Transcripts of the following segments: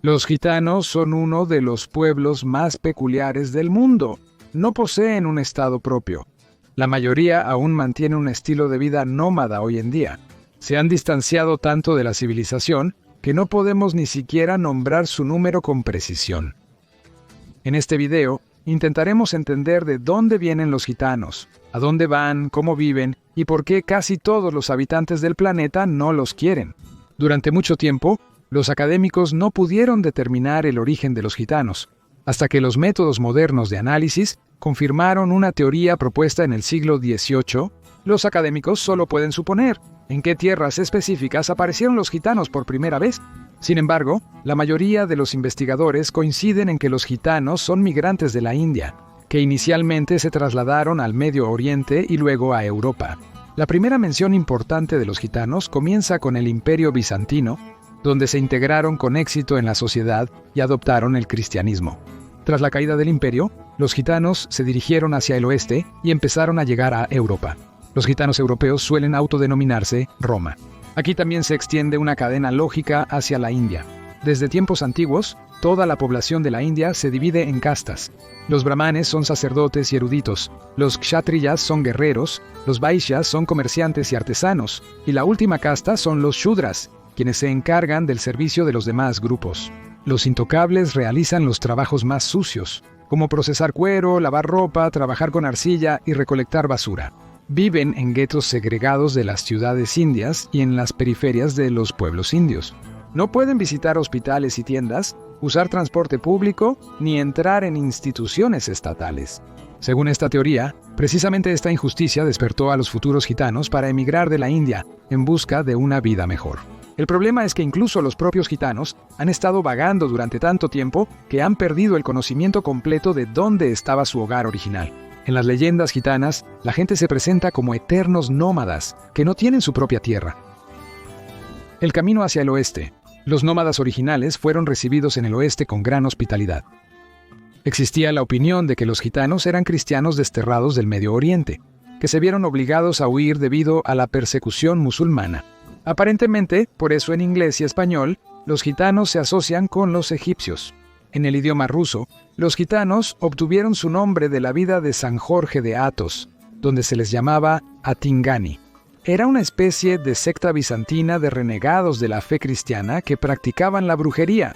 Los gitanos son uno de los pueblos más peculiares del mundo. No poseen un estado propio. La mayoría aún mantiene un estilo de vida nómada hoy en día. Se han distanciado tanto de la civilización que no podemos ni siquiera nombrar su número con precisión. En este video, intentaremos entender de dónde vienen los gitanos, a dónde van, cómo viven y por qué casi todos los habitantes del planeta no los quieren. Durante mucho tiempo, los académicos no pudieron determinar el origen de los gitanos, hasta que los métodos modernos de análisis confirmaron una teoría propuesta en el siglo XVIII. Los académicos solo pueden suponer en qué tierras específicas aparecieron los gitanos por primera vez. Sin embargo, la mayoría de los investigadores coinciden en que los gitanos son migrantes de la India, que inicialmente se trasladaron al Medio Oriente y luego a Europa. La primera mención importante de los gitanos comienza con el Imperio Bizantino, donde se integraron con éxito en la sociedad y adoptaron el cristianismo. Tras la caída del imperio, los gitanos se dirigieron hacia el oeste y empezaron a llegar a Europa. Los gitanos europeos suelen autodenominarse Roma. Aquí también se extiende una cadena lógica hacia la India. Desde tiempos antiguos, toda la población de la India se divide en castas. Los brahmanes son sacerdotes y eruditos, los kshatriyas son guerreros, los vaishyas son comerciantes y artesanos, y la última casta son los shudras, quienes se encargan del servicio de los demás grupos. Los intocables realizan los trabajos más sucios, como procesar cuero, lavar ropa, trabajar con arcilla y recolectar basura. Viven en guetos segregados de las ciudades indias y en las periferias de los pueblos indios. No pueden visitar hospitales y tiendas, usar transporte público, ni entrar en instituciones estatales. Según esta teoría, precisamente esta injusticia despertó a los futuros gitanos para emigrar de la India en busca de una vida mejor. El problema es que incluso los propios gitanos han estado vagando durante tanto tiempo que han perdido el conocimiento completo de dónde estaba su hogar original. En las leyendas gitanas, la gente se presenta como eternos nómadas que no tienen su propia tierra. El camino hacia el oeste. Los nómadas originales fueron recibidos en el oeste con gran hospitalidad. Existía la opinión de que los gitanos eran cristianos desterrados del Medio Oriente, que se vieron obligados a huir debido a la persecución musulmana. Aparentemente, por eso en inglés y español, los gitanos se asocian con los egipcios. En el idioma ruso, los gitanos obtuvieron su nombre de la vida de San Jorge de Athos, donde se les llamaba Atingani. Era una especie de secta bizantina de renegados de la fe cristiana que practicaban la brujería.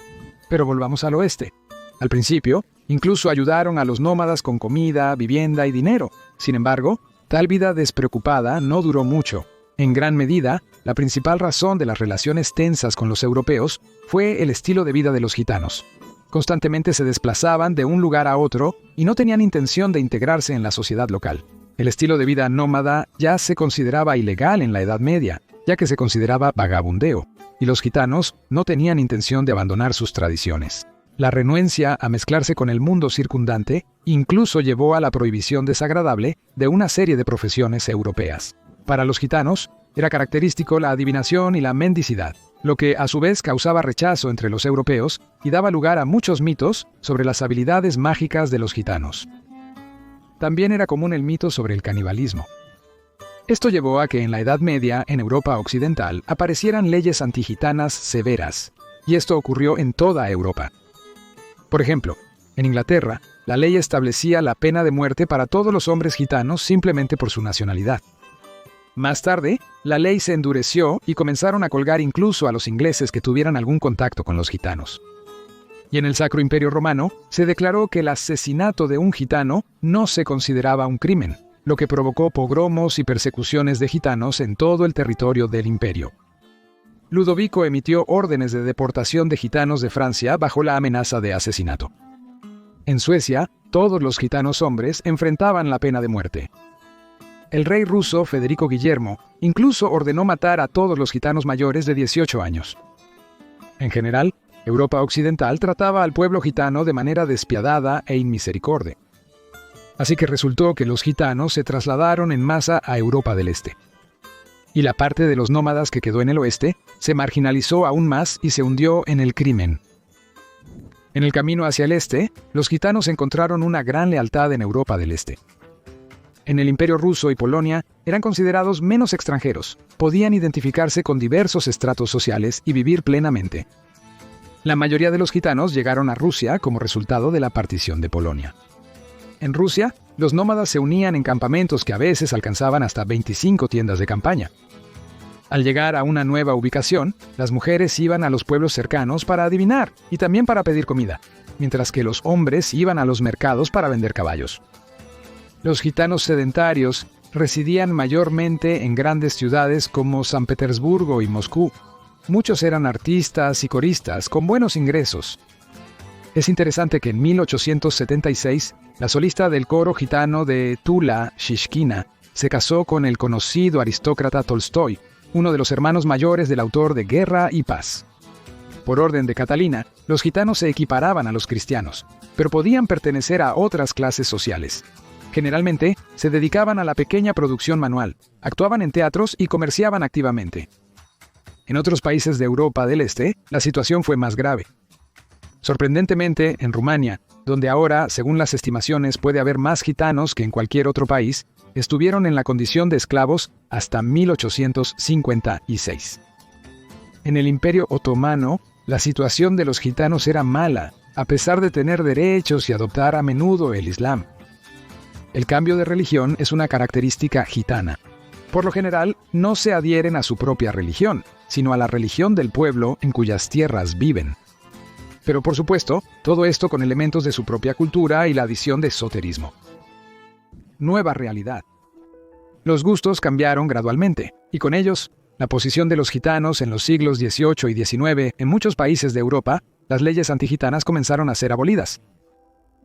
Pero volvamos al oeste. Al principio, incluso ayudaron a los nómadas con comida, vivienda y dinero. Sin embargo, tal vida despreocupada no duró mucho. En gran medida, la principal razón de las relaciones tensas con los europeos fue el estilo de vida de los gitanos. Constantemente se desplazaban de un lugar a otro y no tenían intención de integrarse en la sociedad local. El estilo de vida nómada ya se consideraba ilegal en la Edad Media, ya que se consideraba vagabundeo, y los gitanos no tenían intención de abandonar sus tradiciones. La renuencia a mezclarse con el mundo circundante incluso llevó a la prohibición desagradable de una serie de profesiones europeas. Para los gitanos, era característico la adivinación y la mendicidad, lo que a su vez causaba rechazo entre los europeos y daba lugar a muchos mitos sobre las habilidades mágicas de los gitanos. También era común el mito sobre el canibalismo. Esto llevó a que en la Edad Media, en Europa occidental, aparecieran leyes antigitanas severas, y esto ocurrió en toda Europa. Por ejemplo, en Inglaterra, la ley establecía la pena de muerte para todos los hombres gitanos simplemente por su nacionalidad. Más tarde, la ley se endureció y comenzaron a colgar incluso a los ingleses que tuvieran algún contacto con los gitanos. Y en el Sacro Imperio Romano, se declaró que el asesinato de un gitano no se consideraba un crimen, lo que provocó pogromos y persecuciones de gitanos en todo el territorio del imperio. Ludovico emitió órdenes de deportación de gitanos de Francia bajo la amenaza de asesinato. En Suecia, todos los gitanos hombres enfrentaban la pena de muerte. El rey ruso Federico Guillermo incluso ordenó matar a todos los gitanos mayores de 18 años. En general, Europa occidental trataba al pueblo gitano de manera despiadada e inmisericorde. Así que resultó que los gitanos se trasladaron en masa a Europa del Este. Y la parte de los nómadas que quedó en el oeste se marginalizó aún más y se hundió en el crimen. En el camino hacia el este, los gitanos encontraron una gran lealtad en Europa del Este. En el Imperio Ruso y Polonia eran considerados menos extranjeros, podían identificarse con diversos estratos sociales y vivir plenamente. La mayoría de los gitanos llegaron a Rusia como resultado de la partición de Polonia. En Rusia, los nómadas se unían en campamentos que a veces alcanzaban hasta 25 tiendas de campaña. Al llegar a una nueva ubicación, las mujeres iban a los pueblos cercanos para adivinar y también para pedir comida, mientras que los hombres iban a los mercados para vender caballos. Los gitanos sedentarios residían mayormente en grandes ciudades como San Petersburgo y Moscú. Muchos eran artistas y coristas con buenos ingresos. Es interesante que en 1876, la solista del coro gitano de Tula, Shishkina, se casó con el conocido aristócrata Tolstoy, uno de los hermanos mayores del autor de Guerra y Paz. Por orden de Catalina, los gitanos se equiparaban a los cristianos, pero podían pertenecer a otras clases sociales. Generalmente, se dedicaban a la pequeña producción manual, actuaban en teatros y comerciaban activamente. En otros países de Europa del Este, la situación fue más grave. Sorprendentemente, en Rumania, donde ahora, según las estimaciones, puede haber más gitanos que en cualquier otro país, estuvieron en la condición de esclavos hasta 1856. En el Imperio Otomano, la situación de los gitanos era mala, a pesar de tener derechos y adoptar a menudo el Islam. El cambio de religión es una característica gitana. Por lo general, no se adhieren a su propia religión, sino a la religión del pueblo en cuyas tierras viven. Pero por supuesto, todo esto con elementos de su propia cultura y la adición de esoterismo. Nueva realidad. Los gustos cambiaron gradualmente, y con ellos, la posición de los gitanos en los siglos XVIII y XIX en muchos países de Europa, las leyes antigitanas comenzaron a ser abolidas.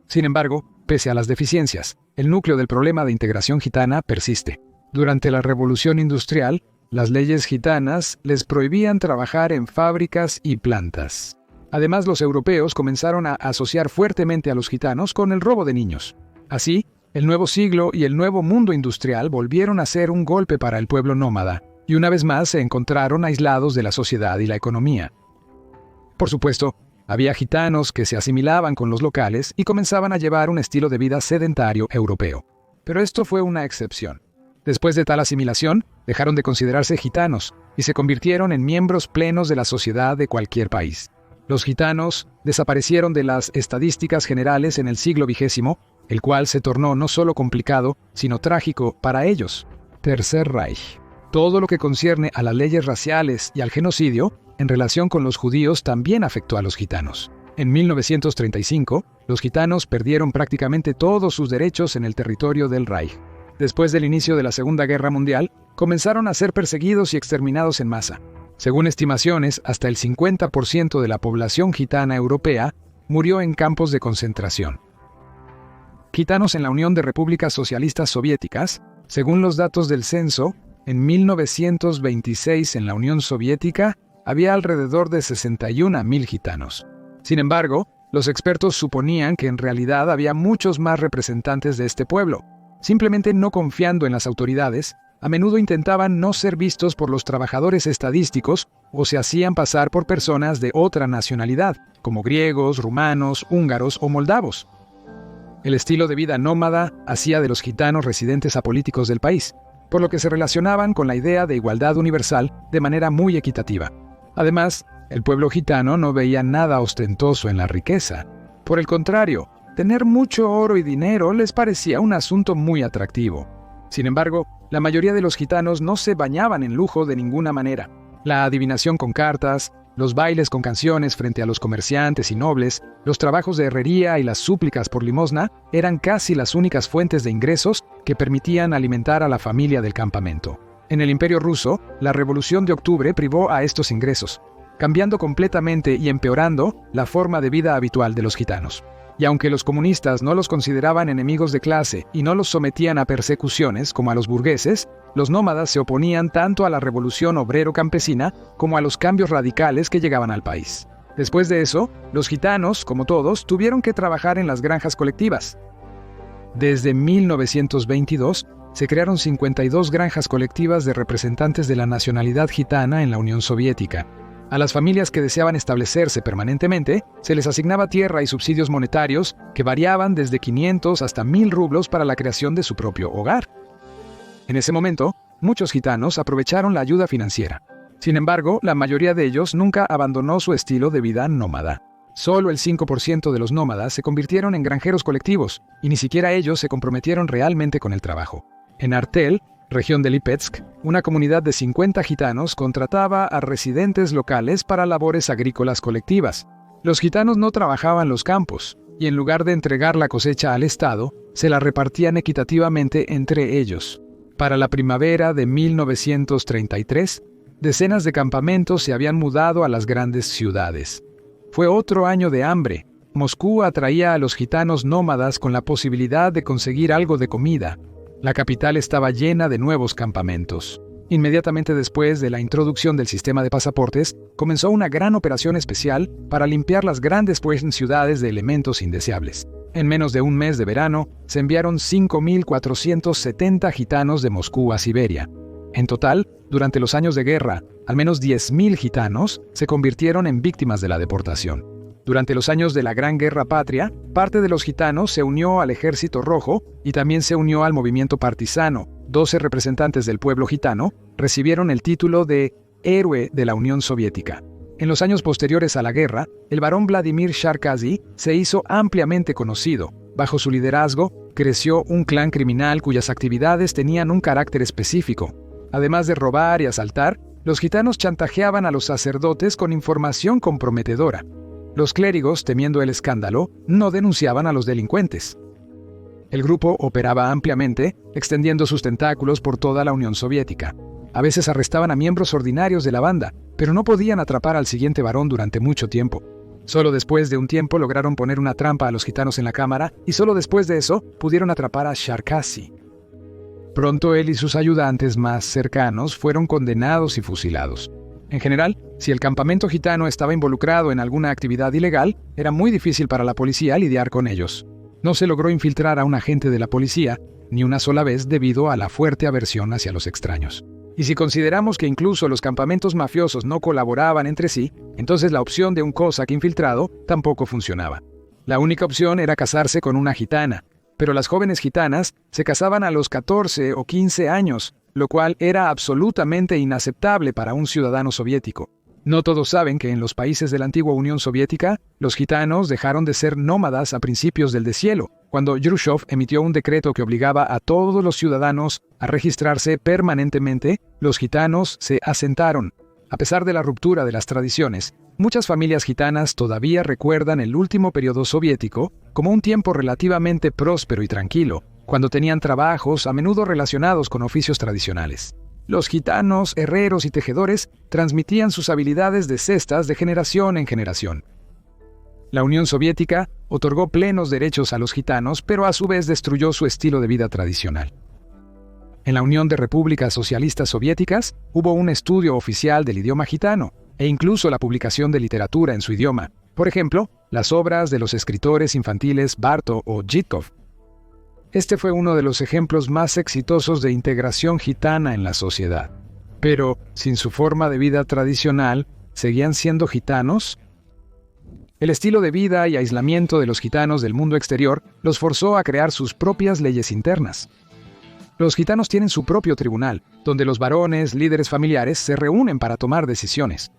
Sin embargo, pese a las deficiencias, el núcleo del problema de integración gitana persiste. Durante la Revolución Industrial, las leyes gitanas les prohibían trabajar en fábricas y plantas. Además, los europeos comenzaron a asociar fuertemente a los gitanos con el robo de niños. Así, el nuevo siglo y el nuevo mundo industrial volvieron a ser un golpe para el pueblo nómada, y una vez más se encontraron aislados de la sociedad y la economía. Por supuesto, había gitanos que se asimilaban con los locales y comenzaban a llevar un estilo de vida sedentario europeo. Pero esto fue una excepción. Después de tal asimilación, dejaron de considerarse gitanos y se convirtieron en miembros plenos de la sociedad de cualquier país. Los gitanos desaparecieron de las estadísticas generales en el siglo XX, el cual se tornó no solo complicado, sino trágico para ellos. Tercer Reich. Todo lo que concierne a las leyes raciales y al genocidio, en relación con los judíos, también afectó a los gitanos. En 1935, los gitanos perdieron prácticamente todos sus derechos en el territorio del Reich. Después del inicio de la Segunda Guerra Mundial, comenzaron a ser perseguidos y exterminados en masa. Según estimaciones, hasta el 50% de la población gitana europea murió en campos de concentración. Gitanos en la Unión de Repúblicas Socialistas Soviéticas, según los datos del censo, en 1926 en la Unión Soviética había alrededor de 61.000 gitanos. Sin embargo, los expertos suponían que en realidad había muchos más representantes de este pueblo. Simplemente no confiando en las autoridades, a menudo intentaban no ser vistos por los trabajadores estadísticos o se hacían pasar por personas de otra nacionalidad, como griegos, rumanos, húngaros o moldavos. El estilo de vida nómada hacía de los gitanos residentes apolíticos del país, por lo que se relacionaban con la idea de igualdad universal de manera muy equitativa. Además, el pueblo gitano no veía nada ostentoso en la riqueza. Por el contrario, tener mucho oro y dinero les parecía un asunto muy atractivo. Sin embargo, la mayoría de los gitanos no se bañaban en lujo de ninguna manera. La adivinación con cartas, los bailes con canciones frente a los comerciantes y nobles, los trabajos de herrería y las súplicas por limosna eran casi las únicas fuentes de ingresos que permitían alimentar a la familia del campamento. En el Imperio Ruso, la Revolución de Octubre privó a estos ingresos, cambiando completamente y empeorando la forma de vida habitual de los gitanos. Y aunque los comunistas no los consideraban enemigos de clase y no los sometían a persecuciones como a los burgueses, los nómadas se oponían tanto a la revolución obrero-campesina como a los cambios radicales que llegaban al país. Después de eso, los gitanos, como todos, tuvieron que trabajar en las granjas colectivas. Desde 1922, se crearon 52 granjas colectivas de representantes de la nacionalidad gitana en la Unión Soviética. A las familias que deseaban establecerse permanentemente, se les asignaba tierra y subsidios monetarios que variaban desde 500 hasta 1.000 rublos para la creación de su propio hogar. En ese momento, muchos gitanos aprovecharon la ayuda financiera. Sin embargo, la mayoría de ellos nunca abandonó su estilo de vida nómada. Solo el 5% de los nómadas se convirtieron en granjeros colectivos, y ni siquiera ellos se comprometieron realmente con el trabajo. En Artel, región de Lipetsk, una comunidad de 50 gitanos contrataba a residentes locales para labores agrícolas colectivas. Los gitanos no trabajaban los campos, y en lugar de entregar la cosecha al Estado, se la repartían equitativamente entre ellos. Para la primavera de 1933, decenas de campamentos se habían mudado a las grandes ciudades. Fue otro año de hambre. Moscú atraía a los gitanos nómadas con la posibilidad de conseguir algo de comida. La capital estaba llena de nuevos campamentos. Inmediatamente después de la introducción del sistema de pasaportes, comenzó una gran operación especial para limpiar las grandes ciudades de elementos indeseables. En menos de un mes de verano, se enviaron 5.470 gitanos de Moscú a Siberia. En total, durante los años de guerra, al menos 10.000 gitanos se convirtieron en víctimas de la deportación. Durante los años de la Gran Guerra Patria, parte de los gitanos se unió al Ejército Rojo y también se unió al movimiento partisano. 12 representantes del pueblo gitano recibieron el título de Héroe de la Unión Soviética. En los años posteriores a la guerra, el barón Vladimir Sharkazi se hizo ampliamente conocido. Bajo su liderazgo, creció un clan criminal cuyas actividades tenían un carácter específico. Además de robar y asaltar, los gitanos chantajeaban a los sacerdotes con información comprometedora. Los clérigos, temiendo el escándalo, no denunciaban a los delincuentes. El grupo operaba ampliamente, extendiendo sus tentáculos por toda la Unión Soviética. A veces arrestaban a miembros ordinarios de la banda, pero no podían atrapar al siguiente varón durante mucho tiempo. Solo después de un tiempo lograron poner una trampa a los gitanos en la cámara, y solo después de eso pudieron atrapar a Sharkazi. Pronto él y sus ayudantes más cercanos fueron condenados y fusilados. En general, si el campamento gitano estaba involucrado en alguna actividad ilegal, era muy difícil para la policía lidiar con ellos. No se logró infiltrar a un agente de la policía ni una sola vez debido a la fuerte aversión hacia los extraños. Y si consideramos que incluso los campamentos mafiosos no colaboraban entre sí, entonces la opción de un cosaque infiltrado tampoco funcionaba. La única opción era casarse con una gitana, pero las jóvenes gitanas se casaban a los 14 o 15 años, lo cual era absolutamente inaceptable para un ciudadano soviético. No todos saben que en los países de la antigua Unión Soviética, los gitanos dejaron de ser nómadas a principios del deshielo, cuando Khrushchev emitió un decreto que obligaba a todos los ciudadanos a registrarse permanentemente. Los gitanos se asentaron. A pesar de la ruptura de las tradiciones, muchas familias gitanas todavía recuerdan el último periodo soviético como un tiempo relativamente próspero y tranquilo, cuando tenían trabajos a menudo relacionados con oficios tradicionales. Los gitanos, herreros y tejedores transmitían sus habilidades de cestas de generación en generación. La Unión Soviética otorgó plenos derechos a los gitanos, pero a su vez destruyó su estilo de vida tradicional. En la Unión de Repúblicas Socialistas Soviéticas hubo un estudio oficial del idioma gitano, e incluso la publicación de literatura en su idioma. Por ejemplo, las obras de los escritores infantiles Bartók o Zhidkov. Este fue uno de los ejemplos más exitosos de integración gitana en la sociedad. Pero, sin su forma de vida tradicional, ¿seguían siendo gitanos? El estilo de vida y aislamiento de los gitanos del mundo exterior los forzó a crear sus propias leyes internas. Los gitanos tienen su propio tribunal, donde los varones, líderes familiares, se reúnen para tomar decisiones.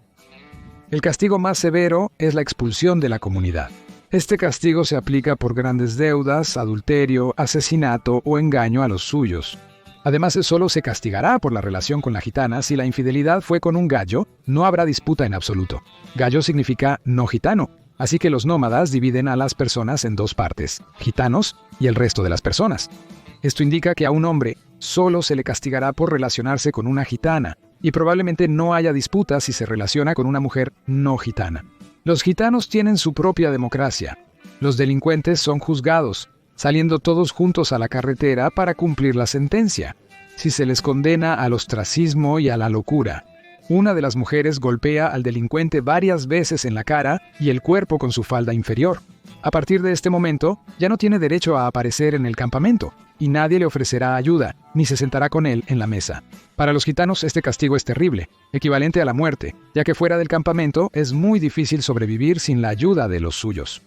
El castigo más severo es la expulsión de la comunidad. Este castigo se aplica por grandes deudas, adulterio, asesinato o engaño a los suyos. Además, solo se castigará por la relación con la gitana si la infidelidad fue con un gallo. No habrá disputa en absoluto. Gallo significa no gitano, así que los nómadas dividen a las personas en dos partes, gitanos y el resto de las personas. Esto indica que a un hombre solo se le castigará por relacionarse con una gitana, y probablemente no haya disputa si se relaciona con una mujer no gitana. Los gitanos tienen su propia democracia. Los delincuentes son juzgados, saliendo todos juntos a la carretera para cumplir la sentencia. Si se les condena al ostracismo y a la locura. Una de las mujeres golpea al delincuente varias veces en la cara y el cuerpo con su falda inferior. A partir de este momento, ya no tiene derecho a aparecer en el campamento, y nadie le ofrecerá ayuda, ni se sentará con él en la mesa. Para los gitanos este castigo es terrible, equivalente a la muerte, ya que fuera del campamento es muy difícil sobrevivir sin la ayuda de los suyos.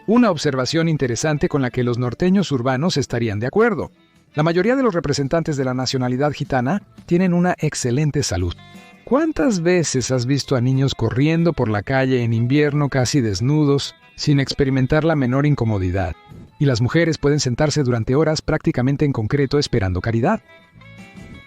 Una observación interesante con la que los norteños urbanos estarían de acuerdo. La mayoría de los representantes de la nacionalidad gitana tienen una excelente salud. ¿Cuántas veces has visto a niños corriendo por la calle en invierno casi desnudos, sin experimentar la menor incomodidad? Y las mujeres pueden sentarse durante horas prácticamente en concreto esperando caridad.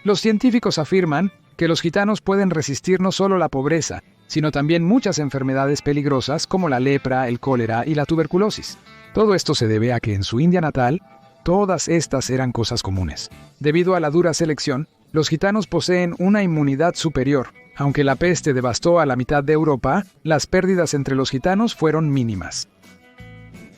Los científicos afirman que los gitanos pueden resistir no solo la pobreza, sino también muchas enfermedades peligrosas como la lepra, el cólera y la tuberculosis. Todo esto se debe a que en su India natal, todas estas eran cosas comunes. Debido a la dura selección, los gitanos poseen una inmunidad superior. Aunque la peste devastó a la mitad de Europa, las pérdidas entre los gitanos fueron mínimas.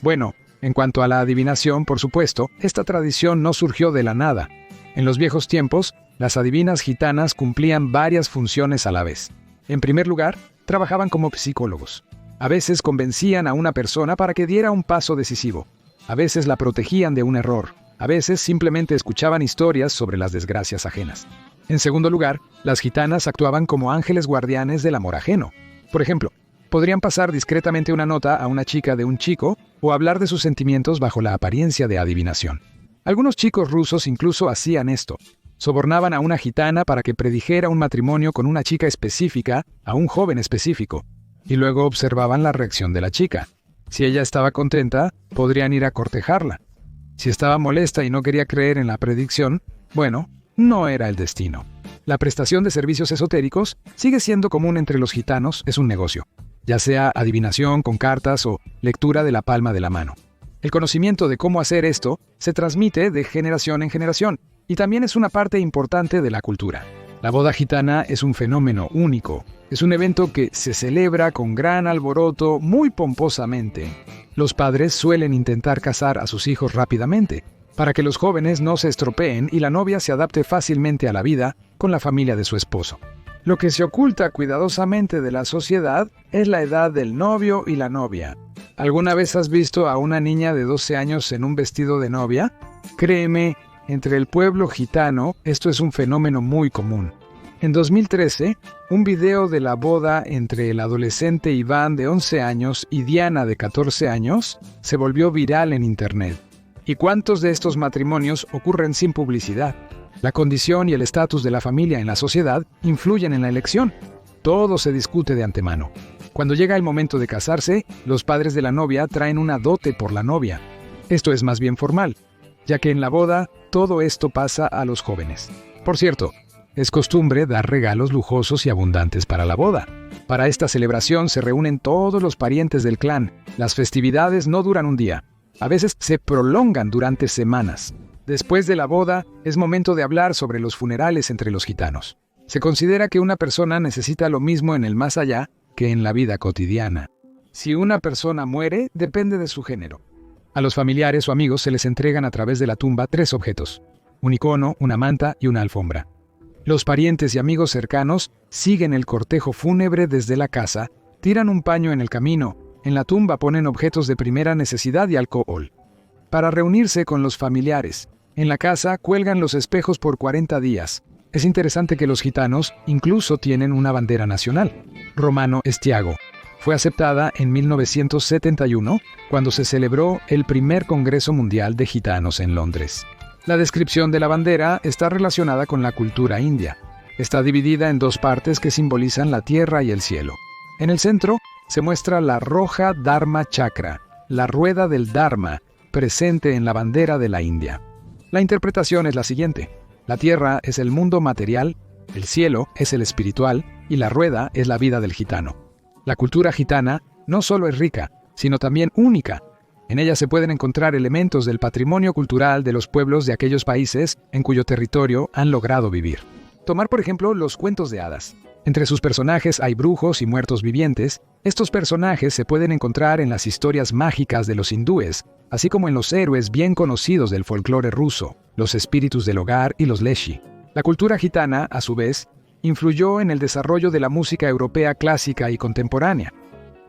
Bueno, en cuanto a la adivinación, por supuesto, esta tradición no surgió de la nada. En los viejos tiempos, las adivinas gitanas cumplían varias funciones a la vez. En primer lugar, trabajaban como psicólogos. A veces convencían a una persona para que diera un paso decisivo. A veces la protegían de un error. A veces simplemente escuchaban historias sobre las desgracias ajenas. En segundo lugar, las gitanas actuaban como ángeles guardianes del amor ajeno. Por ejemplo, podrían pasar discretamente una nota a una chica de un chico o hablar de sus sentimientos bajo la apariencia de adivinación. Algunos chicos rusos incluso hacían esto. Sobornaban a una gitana para que predijera un matrimonio con una chica específica a un joven específico, y luego observaban la reacción de la chica. Si ella estaba contenta, podrían ir a cortejarla. Si estaba molesta y no quería creer en la predicción, bueno, no era el destino. La prestación de servicios esotéricos sigue siendo común entre los gitanos, es un negocio, ya sea adivinación con cartas o lectura de la palma de la mano. El conocimiento de cómo hacer esto se transmite de generación en generación y también es una parte importante de la cultura. La boda gitana es un fenómeno único. Es un evento que se celebra con gran alboroto, muy pomposamente. Los padres suelen intentar casar a sus hijos rápidamente, para que los jóvenes no se estropeen y la novia se adapte fácilmente a la vida con la familia de su esposo. Lo que se oculta cuidadosamente de la sociedad es la edad del novio y la novia. ¿Alguna vez has visto a una niña de 12 años en un vestido de novia? Créeme, entre el pueblo gitano esto es un fenómeno muy común. En 2013, un video de la boda entre el adolescente Iván de 11 años y Diana de 14 años se volvió viral en internet. ¿Y cuántos de estos matrimonios ocurren sin publicidad? La condición y el estatus de la familia en la sociedad influyen en la elección. Todo se discute de antemano. Cuando llega el momento de casarse, los padres de la novia traen una dote por la novia. Esto es más bien formal, ya que en la boda todo esto pasa a los jóvenes. Por cierto, es costumbre dar regalos lujosos y abundantes para la boda. Para esta celebración se reúnen todos los parientes del clan. Las festividades no duran un día. A veces se prolongan durante semanas. Después de la boda, es momento de hablar sobre los funerales entre los gitanos. Se considera que una persona necesita lo mismo en el más allá que en la vida cotidiana. Si una persona muere, depende de su género. A los familiares o amigos se les entregan a través de la tumba 3 objetos: un icono, una manta y una alfombra. Los parientes y amigos cercanos siguen el cortejo fúnebre desde la casa, tiran un paño en el camino, en la tumba ponen objetos de primera necesidad y alcohol. Para reunirse con los familiares, en la casa cuelgan los espejos por 40 días. Es interesante que los gitanos incluso tienen una bandera nacional, Romano Estiago. Fue aceptada en 1971, cuando se celebró el primer Congreso Mundial de Gitanos en Londres. La descripción de la bandera está relacionada con la cultura india. Está dividida en 2 partes que simbolizan la tierra y el cielo. En el centro se muestra la roja Dharma Chakra, la rueda del Dharma, presente en la bandera de la India. La interpretación es la siguiente: la tierra es el mundo material, el cielo es el espiritual y la rueda es la vida del gitano. La cultura gitana no solo es rica, sino también única. En ella se pueden encontrar elementos del patrimonio cultural de los pueblos de aquellos países en cuyo territorio han logrado vivir. Tomar, por ejemplo, los cuentos de hadas. Entre sus personajes hay brujos y muertos vivientes. Estos personajes se pueden encontrar en las historias mágicas de los hindúes, así como en los héroes bien conocidos del folclore ruso, los espíritus del hogar y los leshi. La cultura gitana, a su vez, influyó en el desarrollo de la música europea clásica y contemporánea.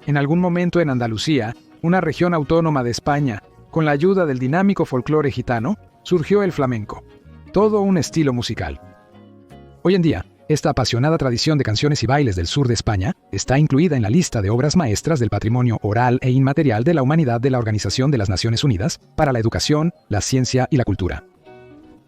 En algún momento en Andalucía, una región autónoma de España, con la ayuda del dinámico folclore gitano, surgió el flamenco, todo un estilo musical. Hoy en día, esta apasionada tradición de canciones y bailes del sur de España está incluida en la lista de obras maestras del patrimonio oral e inmaterial de la humanidad de la Organización de las Naciones Unidas para la Educación, la Ciencia y la Cultura.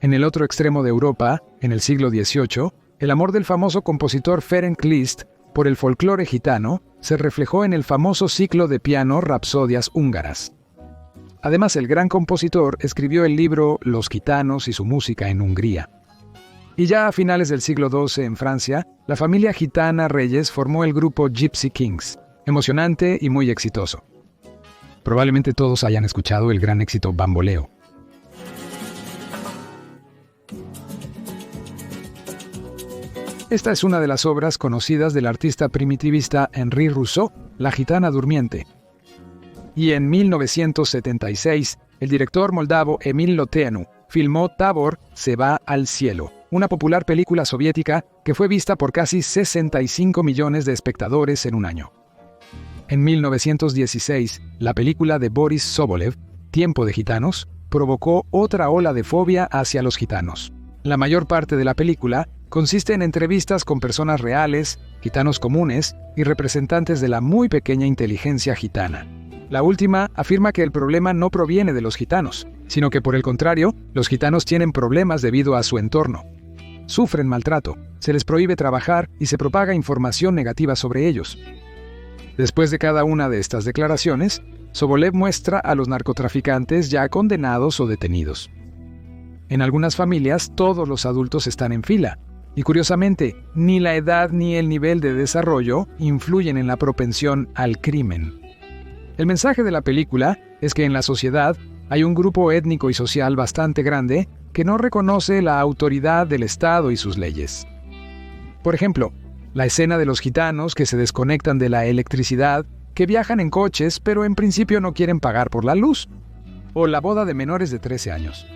En el otro extremo de Europa, en el siglo XVIII, El amor del famoso compositor Ferenc Liszt por el folclore gitano se reflejó en el famoso ciclo de piano Rapsodias húngaras. Además, el gran compositor escribió el libro Los gitanos y su música en Hungría. Y ya a finales del siglo XII en Francia, la familia gitana Reyes formó el grupo Gypsy Kings, emocionante y muy exitoso. Probablemente todos hayan escuchado el gran éxito Bamboleo. Esta es una de las obras conocidas del artista primitivista Henri Rousseau, La gitana durmiente. Y en 1976, el director moldavo Emil Loteanu filmó Tabor se va al cielo, una popular película soviética que fue vista por casi 65 millones de espectadores en un año. En 1916, la película de Boris Sobolev, Tiempo de gitanos, provocó otra ola de fobia hacia los gitanos. La mayor parte de la película consiste en entrevistas con personas reales, gitanos comunes y representantes de la muy pequeña inteligencia gitana. La última afirma que el problema no proviene de los gitanos, sino que por el contrario, los gitanos tienen problemas debido a su entorno. Sufren maltrato, se les prohíbe trabajar y se propaga información negativa sobre ellos. Después de cada una de estas declaraciones, Sobolev muestra a los narcotraficantes ya condenados o detenidos. En algunas familias, todos los adultos están en fila, y curiosamente, ni la edad ni el nivel de desarrollo influyen en la propensión al crimen. El mensaje de la película es que en la sociedad hay un grupo étnico y social bastante grande que no reconoce la autoridad del Estado y sus leyes. Por ejemplo, la escena de los gitanos que se desconectan de la electricidad, que viajan en coches pero en principio no quieren pagar por la luz, o la boda de menores de 13 años.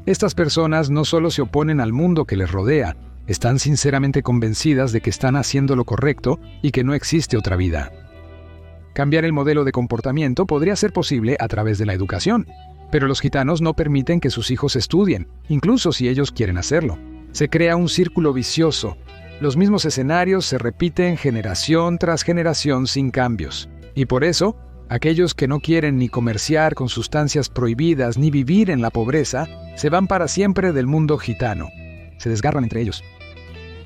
Estas personas no solo se oponen al mundo que les rodea, están sinceramente convencidas de que están haciendo lo correcto y que no existe otra vida. Cambiar el modelo de comportamiento podría ser posible a través de la educación, pero los gitanos no permiten que sus hijos estudien, incluso si ellos quieren hacerlo. Se crea un círculo vicioso. Los mismos escenarios se repiten generación tras generación sin cambios. Y por eso, aquellos que no quieren ni comerciar con sustancias prohibidas ni vivir en la pobreza, se van para siempre del mundo gitano. Se desgarran entre ellos.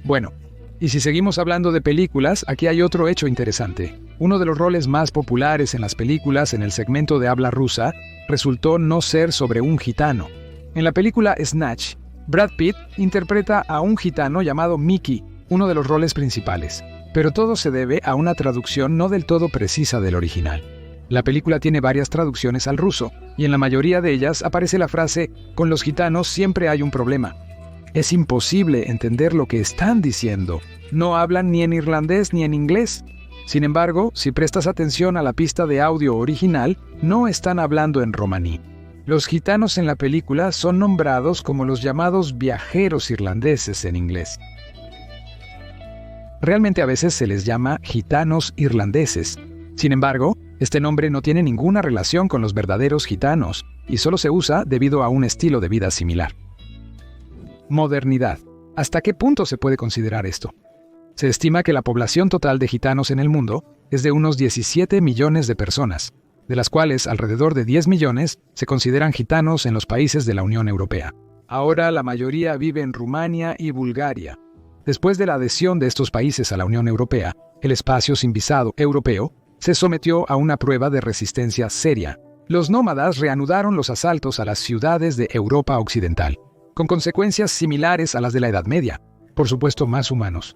Bueno, y si seguimos hablando de películas, aquí hay otro hecho interesante. Uno de los roles más populares en las películas en el segmento de habla rusa resultó no ser sobre un gitano. En la película Snatch, Brad Pitt interpreta a un gitano llamado Mickey, uno de los roles principales. Pero todo se debe a una traducción no del todo precisa del original. La película tiene varias traducciones al ruso, y en la mayoría de ellas aparece la frase «Con los gitanos siempre hay un problema». Es imposible entender lo que están diciendo. No hablan ni en irlandés ni en inglés. Sin embargo, si prestas atención a la pista de audio original, no están hablando en romaní. Los gitanos en la película son nombrados como los llamados viajeros irlandeses en inglés. Realmente a veces se les llama gitanos irlandeses. Sin embargo, este nombre no tiene ninguna relación con los verdaderos gitanos y solo se usa debido a un estilo de vida similar. Modernidad. ¿Hasta qué punto se puede considerar esto? Se estima que la población total de gitanos en el mundo es de unos 17 millones de personas, de las cuales alrededor de 10 millones se consideran gitanos en los países de la Unión Europea. Ahora la mayoría vive en Rumania y Bulgaria. Después de la adhesión de estos países a la Unión Europea, el espacio sin visado europeo se sometió a una prueba de resistencia seria. Los nómadas reanudaron los asaltos a las ciudades de Europa Occidental, con consecuencias similares a las de la Edad Media, por supuesto más humanos.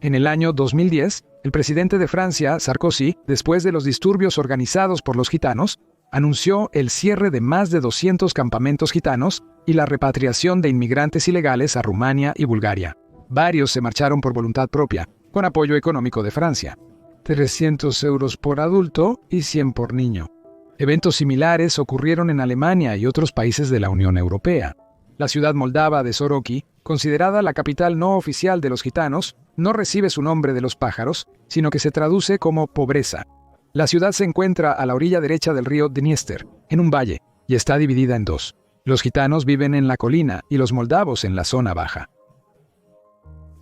En el año 2010, el presidente de Francia, Sarkozy, después de los disturbios organizados por los gitanos, anunció el cierre de más de 200 campamentos gitanos y la repatriación de inmigrantes ilegales a Rumania y Bulgaria. Varios se marcharon por voluntad propia, con apoyo económico de Francia. 300 euros por adulto y 100 por niño. Eventos similares ocurrieron en Alemania y otros países de la Unión Europea. La ciudad moldava de Soroki, considerada la capital no oficial de los gitanos, no recibe su nombre de los pájaros, sino que se traduce como pobreza. La ciudad se encuentra a la orilla derecha del río Dniester, en un valle, y está dividida en dos. Los gitanos viven en la colina y los moldavos en la zona baja.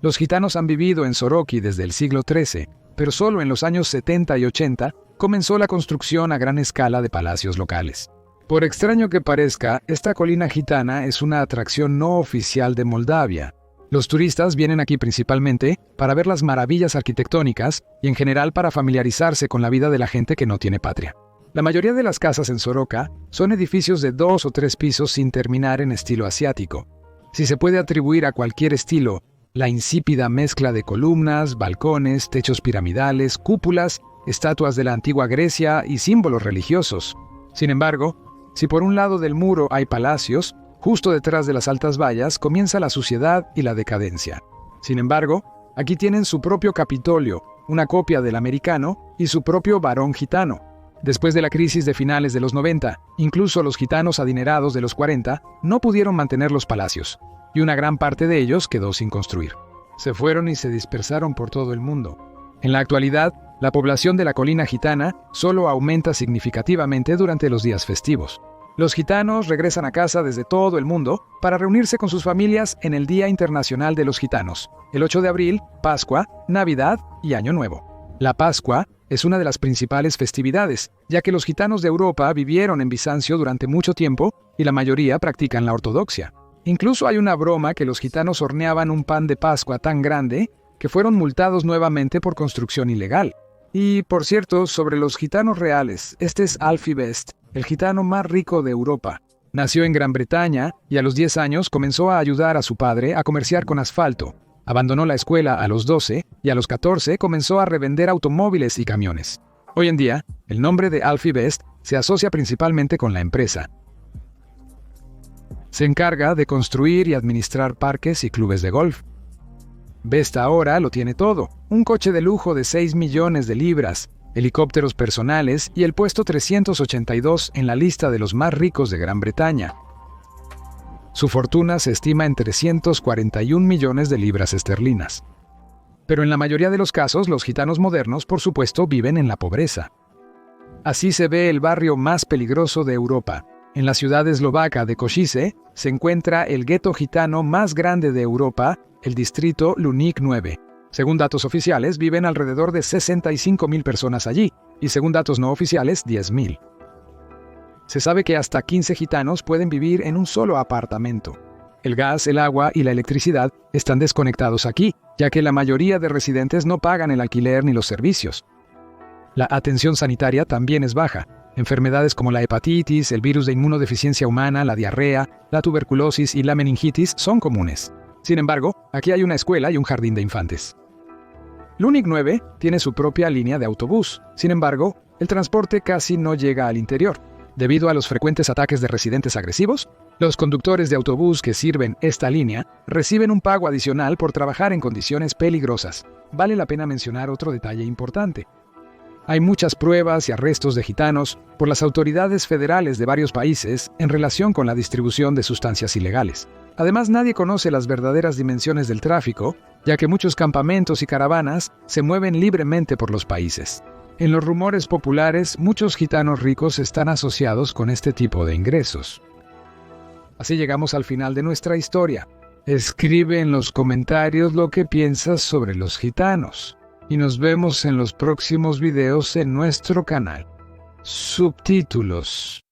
Los gitanos han vivido en Soroki desde el siglo XIII, pero solo en los años 70 y 80 comenzó la construcción a gran escala de palacios locales. Por extraño que parezca, esta colina gitana es una atracción no oficial de Moldavia. Los turistas vienen aquí principalmente para ver las maravillas arquitectónicas y en general para familiarizarse con la vida de la gente que no tiene patria. La mayoría de las casas en Soroca son edificios de 2 o 3 pisos sin terminar en estilo asiático. Si se puede atribuir a cualquier estilo la insípida mezcla de columnas, balcones, techos piramidales, cúpulas, estatuas de la antigua Grecia y símbolos religiosos. Sin embargo, si por un lado del muro hay palacios, justo detrás de las altas vallas comienza la suciedad y la decadencia. Sin embargo, aquí tienen su propio Capitolio, una copia del americano, y su propio Barón Gitano. Después de la crisis de finales de los 90, incluso los gitanos adinerados de los 40 no pudieron mantener los palacios, y una gran parte de ellos quedó sin construir. Se fueron y se dispersaron por todo el mundo. En la actualidad, la población de la colina gitana solo aumenta significativamente durante los días festivos. Los gitanos regresan a casa desde todo el mundo para reunirse con sus familias en el Día Internacional de los Gitanos, el 8 de abril, Pascua, Navidad y Año Nuevo. La Pascua es una de las principales festividades, ya que los gitanos de Europa vivieron en Bizancio durante mucho tiempo y la mayoría practican la ortodoxia. Incluso hay una broma que los gitanos horneaban un pan de Pascua tan grande que fueron multados nuevamente por construcción ilegal. Y, por cierto, sobre los gitanos reales, este es Alfie Best, el gitano más rico de Europa. Nació en Gran Bretaña y a los 10 años comenzó a ayudar a su padre a comerciar con asfalto. Abandonó la escuela a los 12 y a los 14 comenzó a revender automóviles y camiones. Hoy en día, el nombre de Alfie Best se asocia principalmente con la empresa. Se encarga de construir y administrar parques y clubes de golf. Best ahora lo tiene todo: un coche de lujo de 6 millones de libras, helicópteros personales y el puesto 382 en la lista de los más ricos de Gran Bretaña. Su fortuna se estima en 341 millones de libras esterlinas. Pero en la mayoría de los casos, los gitanos modernos, por supuesto, viven en la pobreza. Así se ve el barrio más peligroso de Europa. En la ciudad eslovaca de Košice se encuentra el gueto gitano más grande de Europa, el distrito Luník 9. Según datos oficiales, viven alrededor de 65.000 personas allí, y según datos no oficiales, 10.000. Se sabe que hasta 15 gitanos pueden vivir en un solo apartamento. El gas, el agua y la electricidad están desconectados aquí, ya que la mayoría de residentes no pagan el alquiler ni los servicios. La atención sanitaria también es baja. Enfermedades como la hepatitis, el virus de inmunodeficiencia humana, la diarrea, la tuberculosis y la meningitis son comunes. Sin embargo, aquí hay una escuela y un jardín de infantes. Luník 9 tiene su propia línea de autobús. Sin embargo, el transporte casi no llega al interior. Debido a los frecuentes ataques de residentes agresivos, los conductores de autobús que sirven esta línea reciben un pago adicional por trabajar en condiciones peligrosas. Vale la pena mencionar otro detalle importante. Hay muchas pruebas y arrestos de gitanos por las autoridades federales de varios países en relación con la distribución de sustancias ilegales. Además, nadie conoce las verdaderas dimensiones del tráfico, ya que muchos campamentos y caravanas se mueven libremente por los países. En los rumores populares, muchos gitanos ricos están asociados con este tipo de ingresos. Así llegamos al final de nuestra historia. Escribe en los comentarios lo que piensas sobre los gitanos. Y nos vemos en los próximos videos en nuestro canal. Subtítulos.